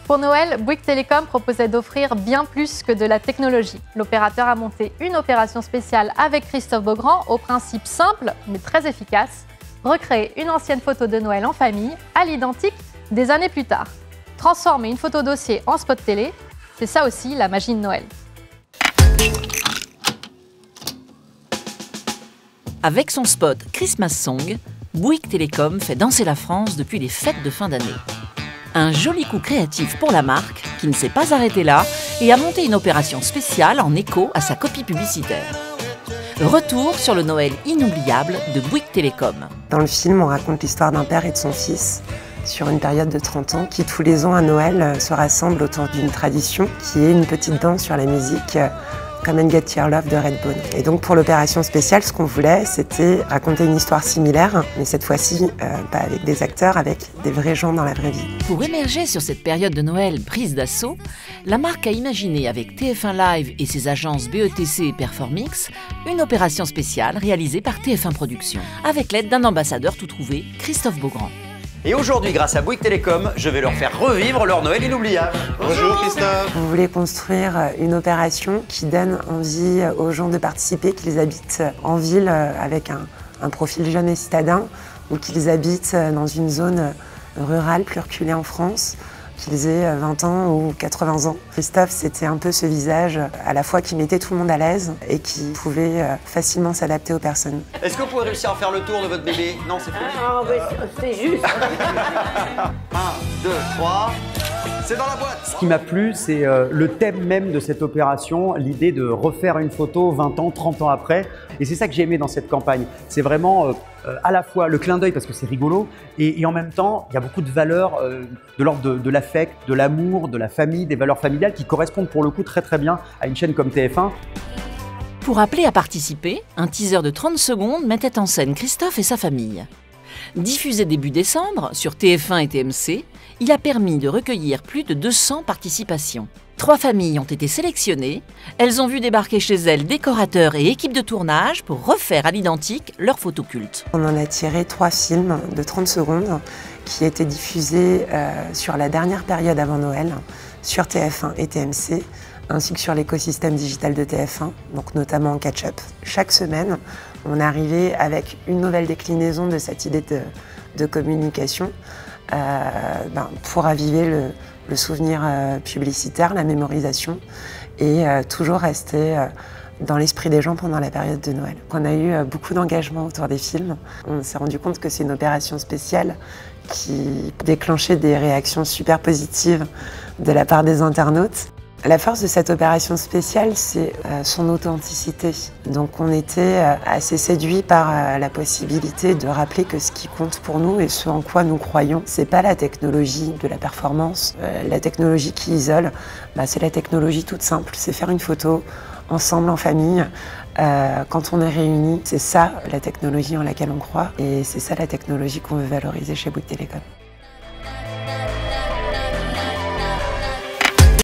Pour Noël, Bouygues Telecom proposait d'offrir bien plus que de la technologie. L'opérateur a monté une opération spéciale avec Christophe Beaugrand au principe simple mais très efficace. Recréer une ancienne photo de Noël en famille à l'identique des années plus tard. Transformer une photo dossier en spot télé, c'est ça aussi la magie de Noël. Avec son spot Christmas Song, Bouygues Telecom fait danser la France depuis les fêtes de fin d'année. Un joli coup créatif pour la marque qui ne s'est pas arrêtée là et a monté une opération spéciale en écho à sa copie publicitaire. Retour sur le Noël inoubliable de Bouygues Telecom. Dans le film, on raconte l'histoire d'un père et de son fils sur une période de 30 ans qui tous les ans à Noël se rassemblent autour d'une tradition qui est une petite danse sur la musique Come and Get Your Love de Redbone. Et donc pour l'opération spéciale, ce qu'on voulait, c'était raconter une histoire similaire, mais cette fois-ci, pas avec des acteurs, avec des vrais gens dans la vraie vie. Pour émerger sur cette période de Noël prise d'assaut, la marque a imaginé avec TF1 Live et ses agences BETC et Performix une opération spéciale réalisée par TF1 Productions, avec l'aide d'un ambassadeur tout trouvé, Christophe Beaugrand. Et aujourd'hui, grâce à Bouygues Telecom, je vais leur faire revivre leur Noël inoubliable. Bonjour Christophe. On voulait construire une opération qui donne envie aux gens de participer, qu'ils habitent en ville avec un profil jeune et citadin, ou qu'ils habitent dans une zone rurale plus reculée en France, qu'ils aient 20 ans ou 80 ans. Christophe, c'était un peu ce visage à la fois qui mettait tout le monde à l'aise et qui pouvait facilement s'adapter aux personnes. Est-ce que vous pouvez réussir à faire le tour de votre bébé? Non, c'est fini. Ah, c'est juste. 1, 2, 3. C'est dans la boîte. Ce qui m'a plu, c'est le thème même de cette opération, l'idée de refaire une photo 20 ans, 30 ans après. Et c'est ça que j'ai aimé dans cette campagne. C'est vraiment à la fois le clin d'œil parce que c'est rigolo et en même temps, il y a beaucoup de valeurs de l'ordre de l'affect, de l'amour, de la famille, des valeurs familiales qui correspondent pour le coup très bien à une chaîne comme TF1. Pour appeler à participer, un teaser de 30 secondes mettait en scène Christophe et sa famille. Diffusé début décembre sur TF1 et TMC, il a permis de recueillir plus de 200 participations. 3 familles ont été sélectionnées. Elles ont vu débarquer chez elles décorateurs et équipes de tournage pour refaire à l'identique leurs photos cultes. On en a tiré 3 films de 30 secondes qui étaient diffusés sur la dernière période avant Noël sur TF1 et TMC, ainsi que sur l'écosystème digital de TF1, donc notamment en catch-up. Chaque semaine, on arrivait avec une nouvelle déclinaison de cette idée de communication pour raviver le souvenir publicitaire, la mémorisation et toujours rester dans l'esprit des gens pendant la période de Noël. On a eu beaucoup d'engagement autour des films. On s'est rendu compte que c'est une opération spéciale qui déclenchait des réactions super positives de la part des internautes. La force de cette opération spéciale, c'est son authenticité. Donc on était assez séduits par la possibilité de rappeler que ce qui compte pour nous et ce en quoi nous croyons, c'est pas la technologie de la performance. La technologie qui isole, c'est la technologie toute simple. C'est faire une photo ensemble, en famille, quand on est réunis. C'est ça la technologie en laquelle on croit et c'est ça la technologie qu'on veut valoriser chez Bouygues Telecom.